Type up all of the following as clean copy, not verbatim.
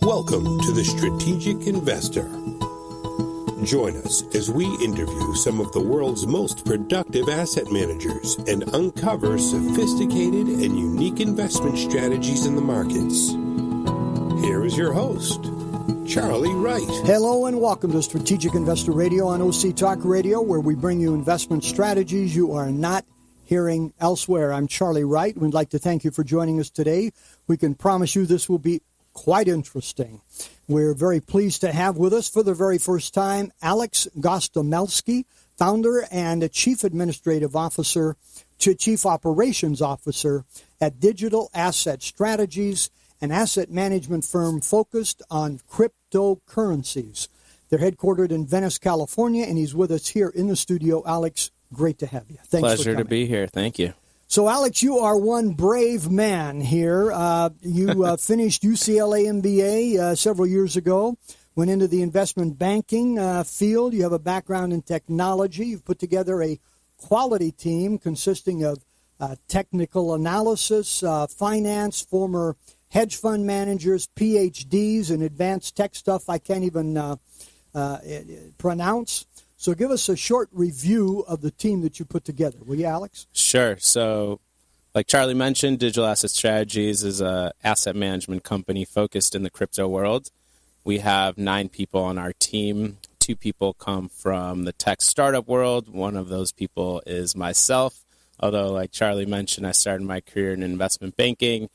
Welcome to The Strategic Investor. Join us as we interview some of the world's most productive asset managers and uncover sophisticated and unique investment strategies in the markets. Here is your host, Charlie Wright. Hello and welcome to Strategic Investor Radio on OC Talk Radio, where we bring you investment strategies you are not hearing elsewhere. I'm Charlie Wright. We'd like to thank you for joining us today. We can promise you this will be quite interesting. We're very pleased to have with us for the very first time Alex Gostomelsky, founder and Chief Administrative Officer to Chief Operations Officer at Digital Asset Strategies, an asset management firm focused on cryptocurrencies. They're headquartered in Venice, California, and he's with us here in the studio. Alex, great to have you. Thanks Pleasure for coming. to be here. Thank you. So, Alex, you are one brave man here. You finished UCLA MBA several years ago, went into the investment banking field. You have a background in technology. You've put together a quality team consisting of technical analysis, finance, former hedge fund managers, PhDs in advanced tech stuff I can't even pronounce. So give us a short review of the team that you put together, will you, Alex? Sure. So like Charlie mentioned, Digital Asset Strategies is an asset management company focused in the crypto world. We have 9 people on our team. 2 people come from the tech startup world. One of those people is myself, although like Charlie mentioned, I started my career in investment banking.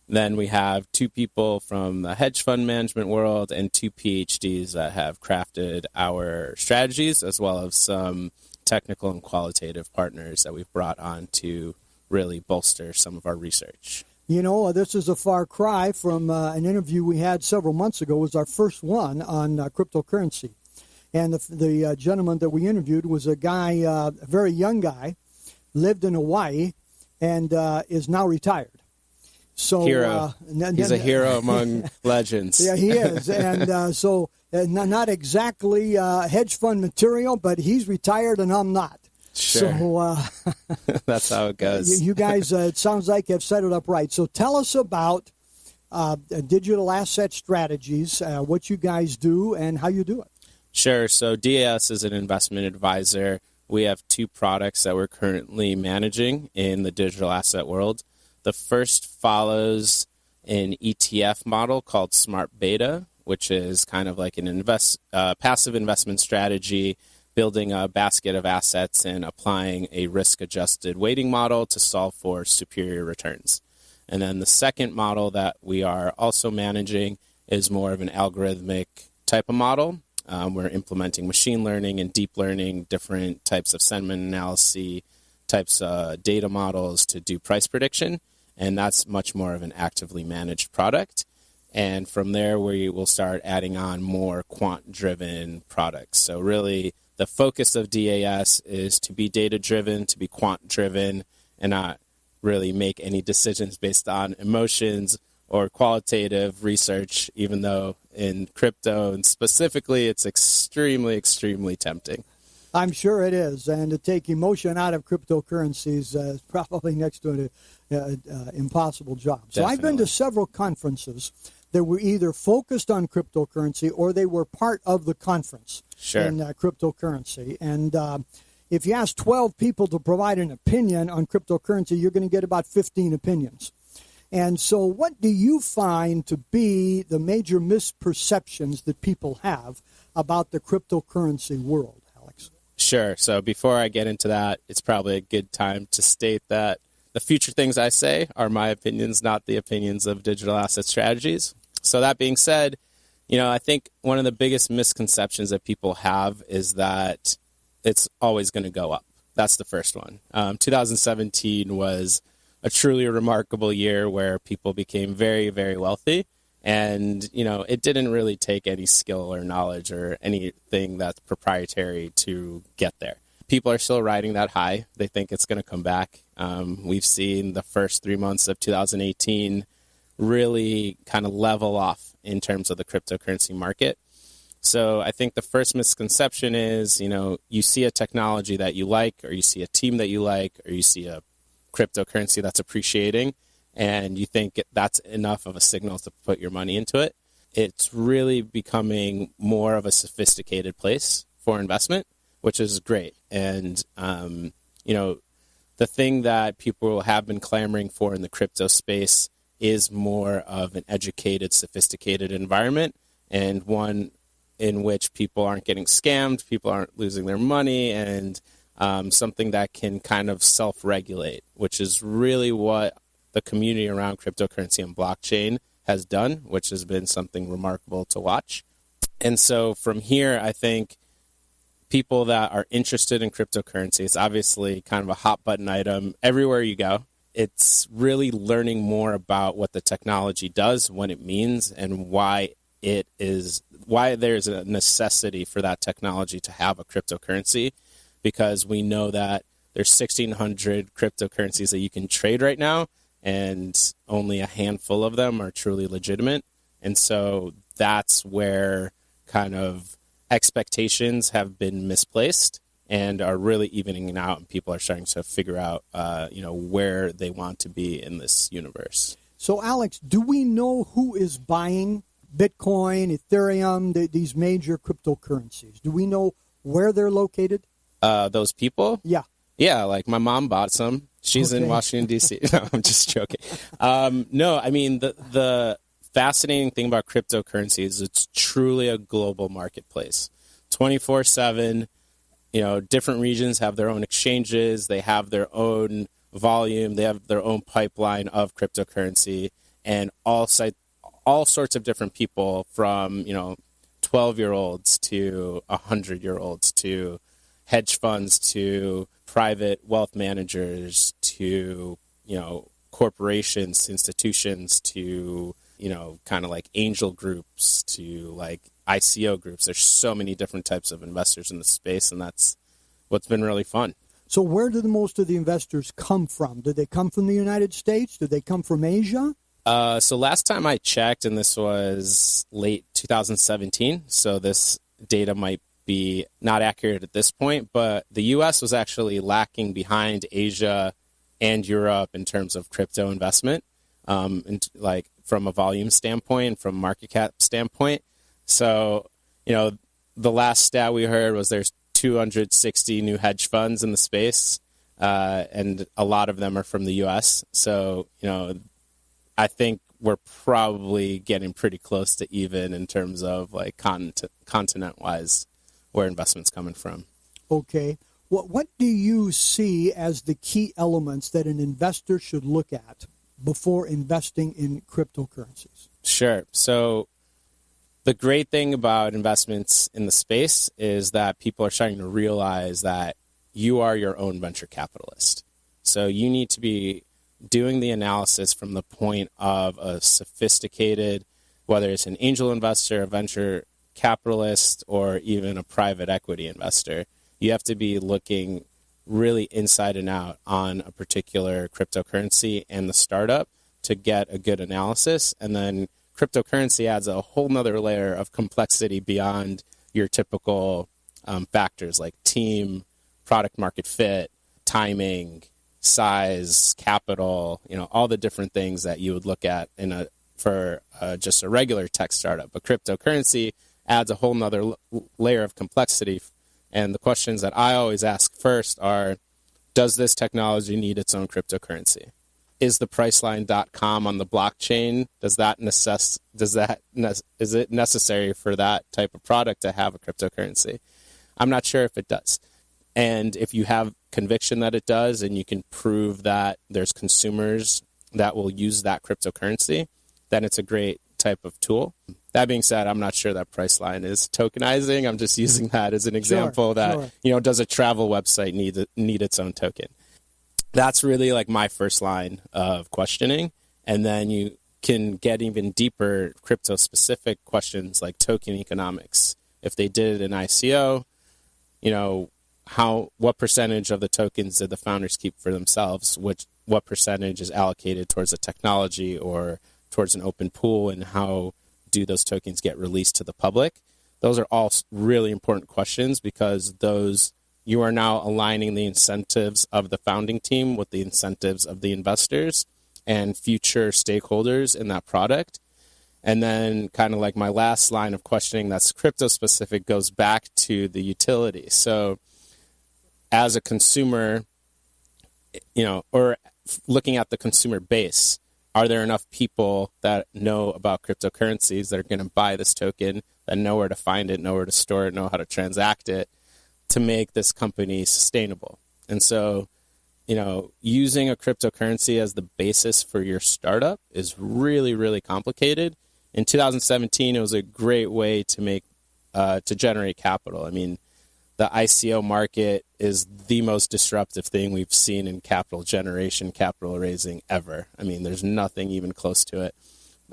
Then we have 2 people from the hedge fund management world and 2 PhDs that have crafted our strategies, as well as some technical and qualitative partners that we've brought on to really bolster some of our research. You know, this is a far cry from an interview we had several months ago. It was our first one on cryptocurrency. And the gentleman that we interviewed was a guy, a very young guy, lived in Hawaii, and is now retired. So, hero. He's a hero among legends. Yeah, he is. And not exactly hedge fund material, but he's retired and I'm not. Sure. So that's how it goes. You guys, it sounds like have set it up right. So tell us about Digital Asset Strategies, what you guys do and how you do it. Sure. So DAS is an investment advisor. We have 2 products that we're currently managing in the digital asset world. The first follows an ETF model called Smart Beta, which is kind of like an passive investment strategy, building a basket of assets and applying a risk-adjusted weighting model to solve for superior returns. And then the second model that we are also managing is more of an algorithmic type of model. We're implementing machine learning and deep learning, different types of sentiment analysis, types of data models to do price prediction. And that's much more of an actively managed product. And from there, we will start adding on more quant-driven products. So really, the focus of DAS is to be data-driven, to be quant-driven, and not really make any decisions based on emotions or qualitative research, even though in crypto and specifically, it's extremely, extremely tempting. I'm sure it is. And to take emotion out of cryptocurrencies is probably next to an impossible job. So Definitely. I've been to several conferences that were either focused on cryptocurrency or they were part of the conference in cryptocurrency. And if you ask 12 people to provide an opinion on cryptocurrency, you're going to get about 15 opinions. And so what do you find to be the major misperceptions that people have about the cryptocurrency world? Sure. So before I get into that, it's probably a good time to state that the future things I say are my opinions, not the opinions of Digital Asset Strategies. So that being said, I think one of the biggest misconceptions that people have is that it's always going to go up. That's the first one. 2017 was a truly remarkable year where people became very, very wealthy. And, it didn't really take any skill or knowledge or anything that's proprietary to get there. People are still riding that high. They think it's going to come back. We've seen the first 3 months of 2018 really kind of level off in terms of the cryptocurrency market. So I think the first misconception is, you see a technology that you like, or you see a team that you like, or you see a cryptocurrency that's appreciating, and you think that's enough of a signal to put your money into it. it's really becoming more of a sophisticated place for investment, which is great. And, the thing that people have been clamoring for in the crypto space is more of an educated, sophisticated environment, and one in which people aren't getting scammed, people aren't losing their money, and something that can kind of self-regulate, which is really what the community around cryptocurrency and blockchain has done, which has been something remarkable to watch. And so from here, I think people that are interested in cryptocurrency, it's obviously kind of a hot button item everywhere you go. It's really learning more about what the technology does, what it means, and why there's a necessity for that technology to have a cryptocurrency, because we know that there's 1,600 cryptocurrencies that you can trade right now, and only a handful of them are truly legitimate. And so that's where kind of expectations have been misplaced and are really evening out, and people are starting to figure out, where they want to be in this universe. So, Alex, do we know who is buying Bitcoin, Ethereum, these major cryptocurrencies? Do we know where they're located? Those people? Yeah. Yeah, like my mom bought some. She's in Washington, D.C. No, I'm just joking. No, I mean, the fascinating thing about cryptocurrency is it's truly a global marketplace. 24/7, different regions have their own exchanges. They have their own volume. They have their own pipeline of cryptocurrency, and all sorts of different people from, 12-year-olds to 100-year-olds to hedge funds to private wealth managers to, corporations, institutions to, kind of like angel groups to like ICO groups. There's so many different types of investors in the space, and that's what's been really fun. So where do most of the investors come from? Do they come from the United States? Do they come from Asia? So last time I checked, and this was late 2017, so this data might be not accurate at this point, but the U.S. was actually lacking behind Asia and Europe in terms of crypto investment, like from a volume standpoint, from market cap standpoint. So, the last stat we heard was there's 260 new hedge funds in the space, and a lot of them are from the U.S. So, I think we're probably getting pretty close to even in terms of like continent-wise where investment's coming from. Okay. What do you see as the key elements that an investor should look at before investing in cryptocurrencies? Sure. So the great thing about investments in the space is that people are starting to realize that you are your own venture capitalist. So you need to be doing the analysis from the point of a sophisticated, whether it's an angel investor, a venture capitalist, or even a private equity investor. You have to be looking really inside and out on a particular cryptocurrency and the startup to get a good analysis. And then cryptocurrency adds a whole nother layer of complexity beyond your typical factors like team, product market fit, timing, size, capital, all the different things that you would look at for just a regular tech startup. But cryptocurrency adds a whole nother layer of complexity. And the questions that I always ask first are, does this technology need its own cryptocurrency? Is the Priceline.com on the blockchain, is it necessary for that type of product to have a cryptocurrency? I'm not sure if it does. And if you have conviction that it does, and you can prove that there's consumers that will use that cryptocurrency, then it's a great type of tool. That being said, I'm not sure that Priceline is tokenizing. I'm just using that as an example sure. Does a travel website need its own token? That's really like my first line of questioning. And then you can get even deeper crypto-specific questions like token economics. If they did an ICO, what percentage of the tokens did the founders keep for themselves? What percentage is allocated towards the technology or towards an open pool, and how do those tokens get released to the public? Those are all really important questions, because you are now aligning the incentives of the founding team with the incentives of the investors and future stakeholders in that product. And then kind of like my last line of questioning that's crypto specific goes back to the utility. So as a consumer, or looking at the consumer base, are there enough people that know about cryptocurrencies that are going to buy this token, that know where to find it, know where to store it, know how to transact it to make this company sustainable? And so, using a cryptocurrency as the basis for your startup is really, really complicated. In 2017, it was a great way to generate capital. I mean, the ICO market is the most disruptive thing we've seen in capital generation, capital raising ever. I mean, there's nothing even close to it.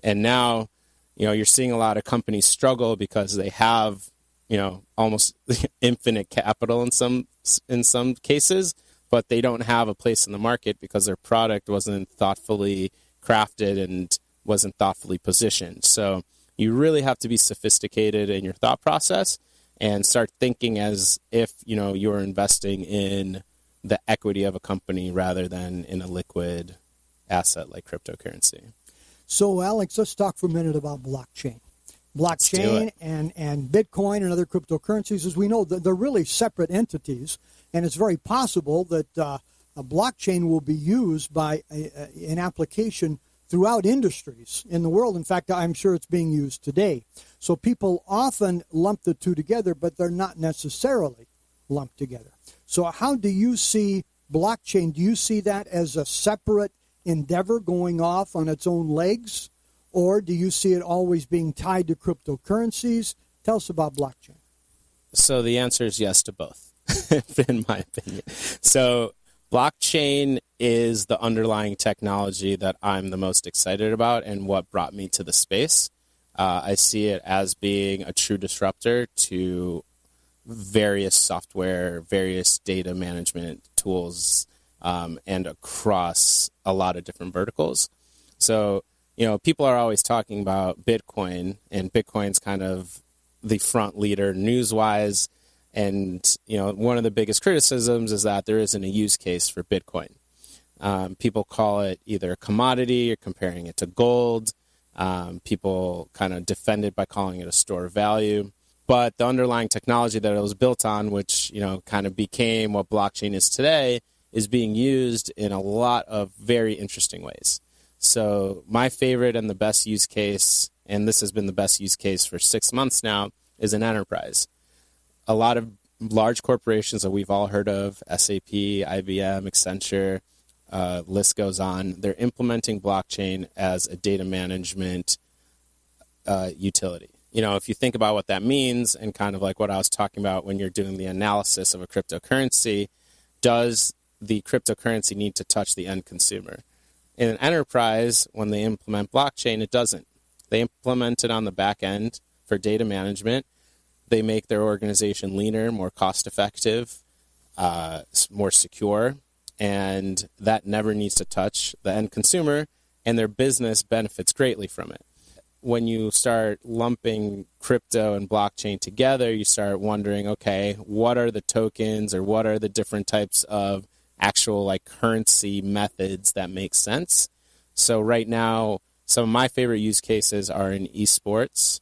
And now, you're seeing a lot of companies struggle because they have, almost infinite capital in some cases, but they don't have a place in the market because their product wasn't thoughtfully crafted and wasn't thoughtfully positioned. So you really have to be sophisticated in your thought process and start thinking as if, you're investing in the equity of a company rather than in a liquid asset like cryptocurrency. So, Alex, let's talk for a minute about blockchain. Blockchain and Bitcoin and other cryptocurrencies, as we know, they're really separate entities, and it's very possible that a blockchain will be used by an application throughout industries in the world. In fact, I'm sure it's being used today. So people often lump the two together, but they're not necessarily lumped together. So how do you see blockchain? Do you see that as a separate endeavor going off on its own legs? Or do you see it always being tied to cryptocurrencies? Tell us about blockchain. So the answer is yes to both, in my opinion. So blockchain is the underlying technology that I'm the most excited about and what brought me to the space. I see it as being a true disruptor to various software, various data management tools, and across a lot of different verticals. So, people are always talking about Bitcoin, and Bitcoin's kind of the front leader news-wise. And, one of the biggest criticisms is that there isn't a use case for Bitcoin. People call it either a commodity or comparing it to gold. People kind of defend it by calling it a store of value. But the underlying technology that it was built on, which, kind of became what blockchain is today, is being used in a lot of very interesting ways. So my favorite and the best use case, and this has been the best use case for 6 months now, is an enterprise. A lot of large corporations that we've all heard of, SAP, IBM, Accenture, list goes on. They're implementing blockchain as a data management utility. If you think about what that means and kind of like what I was talking about when you're doing the analysis of a cryptocurrency, does the cryptocurrency need to touch the end consumer? In an enterprise, when they implement blockchain, it doesn't. They implement it on the back end for data management. They make their organization leaner, more cost-effective, more secure, and that never needs to touch the end consumer, and their business benefits greatly from it. When you start lumping crypto and blockchain together, you start wondering, okay, what are the tokens or what are the different types of actual currency methods that make sense? So right now, some of my favorite use cases are in esports.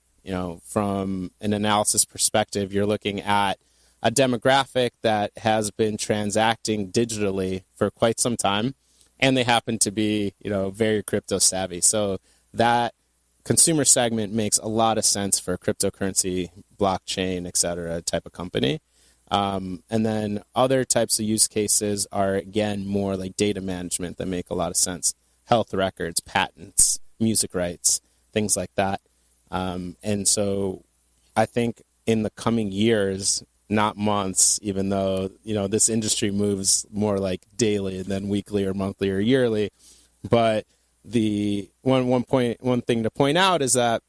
From an analysis perspective, you're looking at a demographic that has been transacting digitally for quite some time, and they happen to be, very crypto savvy. So that consumer segment makes a lot of sense for a cryptocurrency, blockchain, et cetera, type of company. And then other types of use cases are, again, more like data management that make a lot of sense. Health records, patents, music rights, things like that. And so I think in the coming years, not months, even though, this industry moves more like daily than weekly or monthly or yearly. But the one thing to point out is that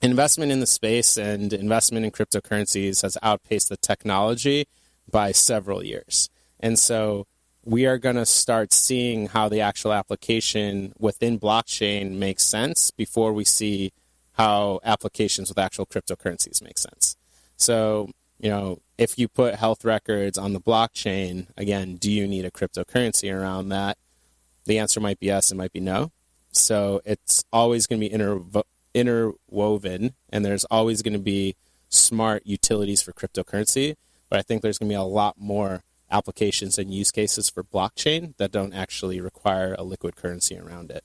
investment in the space and investment in cryptocurrencies has outpaced the technology by several years. And so we are going to start seeing how the actual application within blockchain makes sense before we see how applications with actual cryptocurrencies make sense. So, if you put health records on the blockchain, again, do you need a cryptocurrency around that? The answer might be yes, it might be no. So it's always going to be interwoven, and there's always going to be smart utilities for cryptocurrency, but I think there's going to be a lot more applications and use cases for blockchain that don't actually require a liquid currency around it.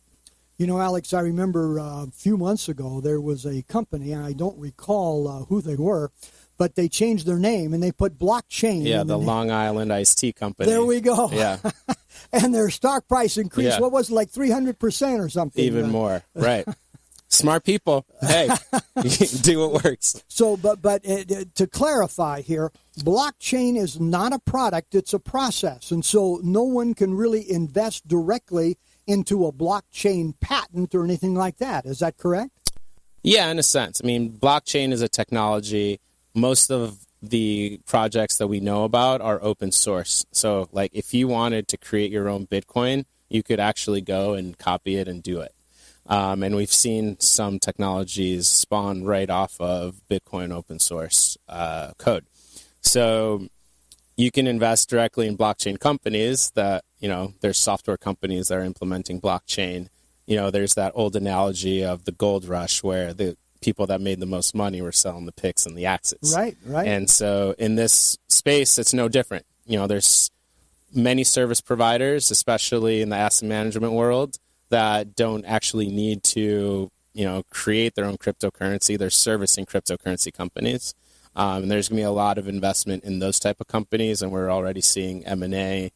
You know, Alex, I remember a few months ago there was a company, and I don't recall who they were, but they changed their name and they put blockchain. Yeah, the Long Island Iced Tea Company. There we go. Yeah. And their stock price increased, Yeah. what was it, like 300% or something? Even more, right. Smart people. Hey, do what works. So, but to clarify here, blockchain is not a product, it's a process. And so no one can really invest directly into a blockchain patent or anything like that. Is that correct? Yeah, in a sense. I mean, blockchain is a technology. Most of the projects that we know about are open source. So, like, if you wanted to create your own Bitcoin, you could actually go and copy it and do it. And we've seen some technologies spawn right off of Bitcoin open source code. So you can invest directly in blockchain companies that, you know, there's software companies that are implementing blockchain. You know, there's that old analogy of the gold rush where the people that made the most money were selling the picks and the axes. Right. And so in this space, it's no different. You know, there's many service providers, especially in the asset management world, that don't actually need to, you know, create their own cryptocurrency. They're servicing cryptocurrency companies. And there's going to be a lot of investment in those type of companies, and we're already seeing M&A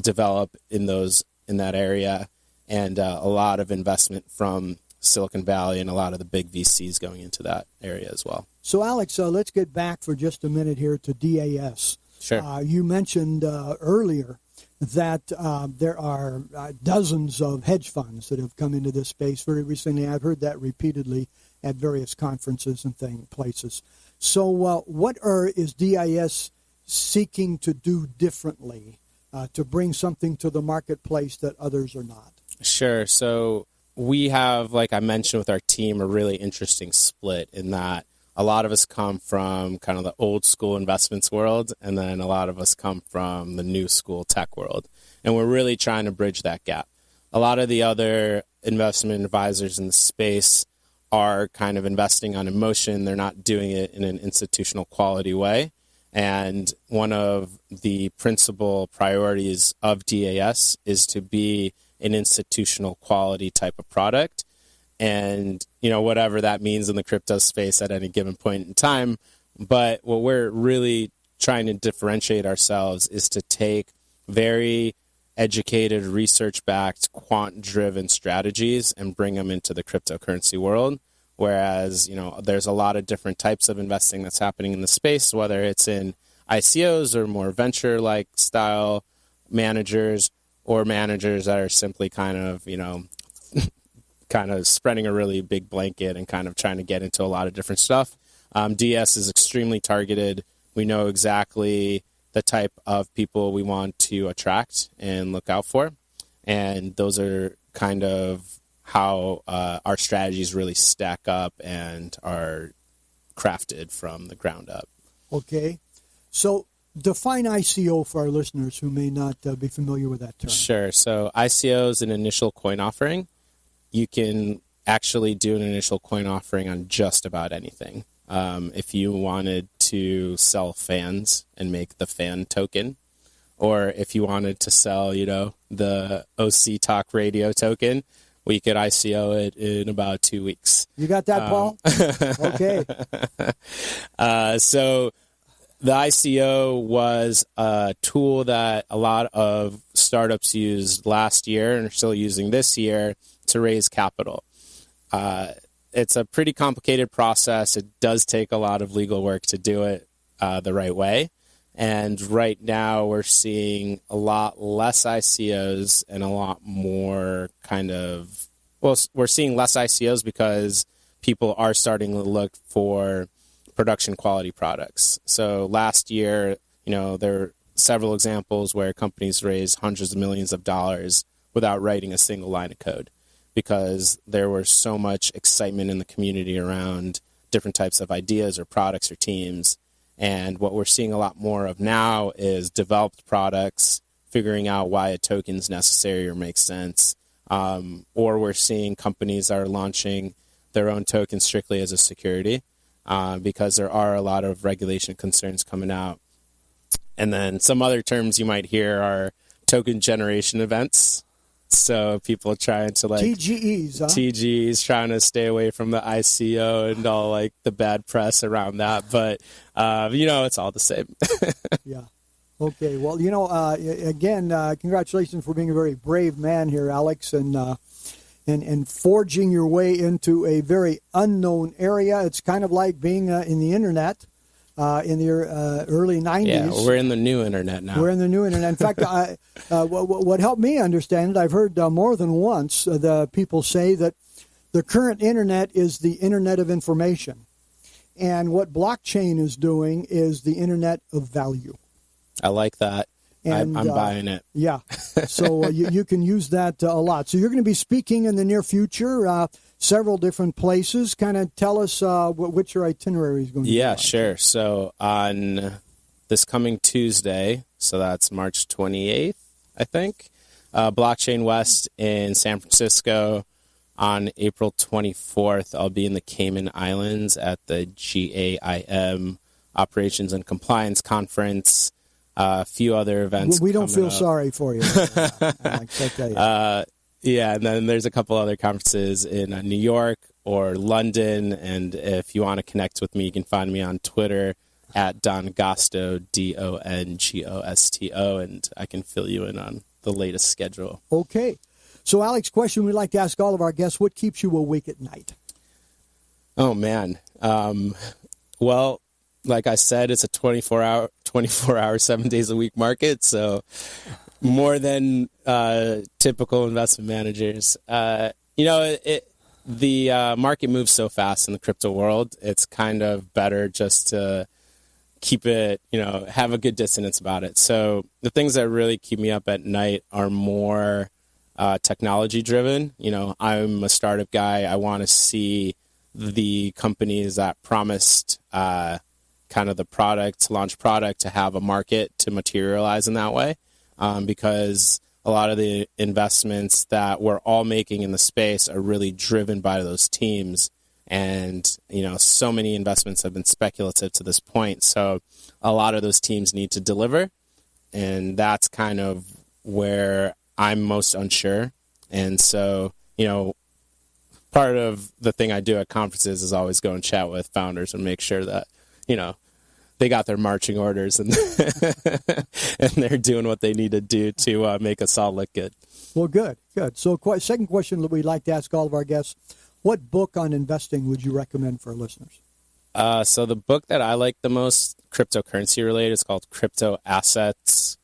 develop in that area, and a lot of investment from Silicon Valley and a lot of the big VCs going into that area as well. So, Alex, let's get back for just a minute here to DAS. Sure. You mentioned earlier that there are dozens of hedge funds that have come into this space very recently. I've heard that repeatedly at various conferences and places. So what is DIS seeking to do differently to bring something to the marketplace that others are not? Sure. So we have, like I mentioned with our team, a really interesting split in that a lot of us come from kind of the old school investments world, and then a lot of us come from the new school tech world. And we're really trying to bridge that gap. A lot of the other investment advisors in the space are kind of investing on emotion. They're not doing it in an institutional quality way. And one of the principal priorities of DAS is to be an institutional quality type of product. And, you know, whatever that means in the crypto space at any given point in time. But what we're really trying to differentiate ourselves is to take very educated, research-backed, quant-driven strategies and bring them into the cryptocurrency world. Whereas, you know, there's a lot of different types of investing that's happening in the space, whether it's in ICOs or more venture-like style managers, or managers that are simply kind of, you know, kind of spreading a really big blanket and kind of trying to get into a lot of different stuff. DS is extremely targeted. We know exactly the type of people we want to attract and look out for. And those are kind of how our strategies really stack up and are crafted from the ground up. Okay. So define ICO for our listeners who may not be familiar with that term. Sure. So ICO is an initial coin offering. You can actually do an initial coin offering on just about anything. If you wanted to sell fans and make the fan token, or if you wanted to sell, you know, the OC Talk Radio token, we could ICO it in about 2 weeks. You got that, Paul? Okay. So the ICO was a tool that a lot of startups used last year and are still using this year to raise capital. It's a pretty complicated process. It does take a lot of legal work to do it the right way. And right now we're seeing a lot less ICOs and a lot more we're seeing less ICOs because people are starting to look for production quality products. So last year, you know, there were several examples where companies raised hundreds of millions of dollars without writing a single line of code, because there was so much excitement in the community around different types of ideas or products or teams. And what we're seeing a lot more of now is developed products, figuring out why a token is necessary or makes sense. Or we're seeing companies that are launching their own token strictly as a security because there are a lot of regulation concerns coming out. And then some other terms you might hear are token generation events. So people trying to TGEs, huh? TGEs, trying to stay away from the ICO and all like the bad press around that. But, it's all the same. Yeah. Okay. Well, again, congratulations for being a very brave man here, Alex, and forging your way into a very unknown area. It's kind of like being in the internet. In the early 90s. Yeah, we're in the new internet now. We're in the new internet. In fact, what helped me understand it, I've heard more than once the people say that the current internet is the internet of information. And what blockchain is doing is the internet of value. I like that. And, I'm buying it. Yeah. So you can use that a lot. So you're going to be speaking in the near future, several different places. Kind of tell us what your itinerary is going to be. Yeah, like. sure. So on this coming Tuesday, so that's March 28th, I think, Blockchain West in San Francisco. On April 24th, I'll be in the Cayman Islands at the GAIM Operations and Compliance Conference. A few other events. We don't feel up. sorry for you. Yeah, and then there's a couple other conferences in New York or London. And if you want to connect with me, you can find me on Twitter at Don Gosto, DONGOSTO, and I can fill you in on the latest schedule. Okay. So, Alex, question we like to ask all of our guests: what keeps you awake at night? Oh man. Well, like I said, it's a 24-hour, 7 days a week market. So more than typical investment managers. The market moves so fast in the crypto world. It's kind of better just to keep it, have a good dissonance about it. So the things that really keep me up at night are more technology driven. I'm a startup guy. I want to see the companies that promised kind of the product, launch product, to have a market to materialize in that way, because a lot of the investments that we're all making in the space are really driven by those teams. And, so many investments have been speculative to this point. So a lot of those teams need to deliver. And that's kind of where I'm most unsure. And so, part of the thing I do at conferences is always go and chat with founders and make sure that, they got their marching orders and and they're doing what they need to do to make us all look good. Well, good. So second question that we'd like to ask all of our guests, what book on investing would you recommend for our listeners? So the book that I like the most, cryptocurrency related, is called Crypto Assets.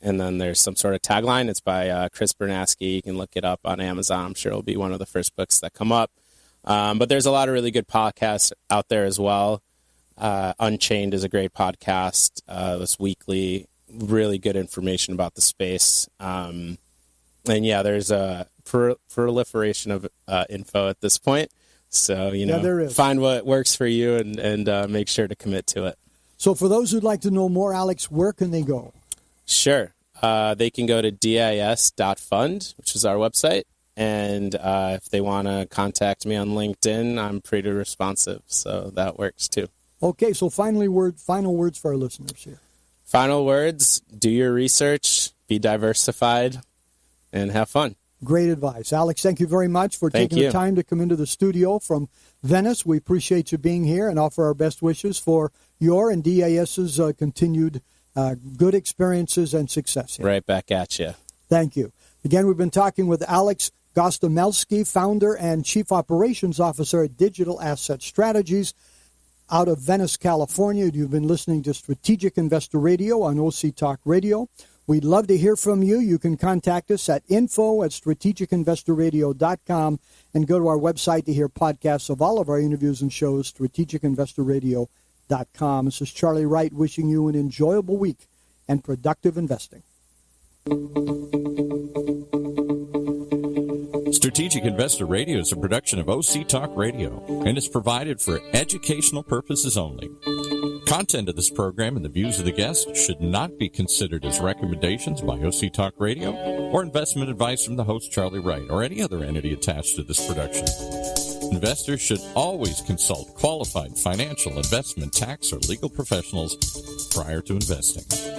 And then there's some sort of tagline. It's by Chris Bernanke. You can look it up on Amazon. I'm sure it'll be one of the first books that come up. But there's a lot of really good podcasts out there as well. Unchained is a great podcast. It's weekly, really good information about the space. And yeah, there's a proliferation of info at this point. So, there is. Find what works for you and make sure to commit to it. So for those who'd like to know more, Alex, where can they go? Sure. They can go to dis.fund, which is our website. And if they want to contact me on LinkedIn, I'm pretty responsive. So that works too. Okay, so final words for our listeners here. Final words, do your research, be diversified, and have fun. Great advice. Alex, thank you very much for taking the time to come into the studio from Venice. We appreciate you being here and offer our best wishes for your and DAS's continued good experiences and success here. Right back at you. Thank you. Again, we've been talking with Alex Gostomelsky, founder and chief operations officer at Digital Asset Strategies out of Venice, California. You've been listening to Strategic Investor Radio on OC Talk Radio. We'd love to hear from you. You can contact us at info@strategicinvestorradio.com and go to our website to hear podcasts of all of our interviews and shows, strategicinvestorradio.com. This is Charlie Wright wishing you an enjoyable week and productive investing. Strategic Investor Radio is a production of OC Talk Radio and is provided for educational purposes only. Content of this program and the views of the guests should not be considered as recommendations by OC Talk Radio or investment advice from the host Charlie Wright or any other entity attached to this production. Investors should always consult qualified financial, investment, tax, or legal professionals prior to investing.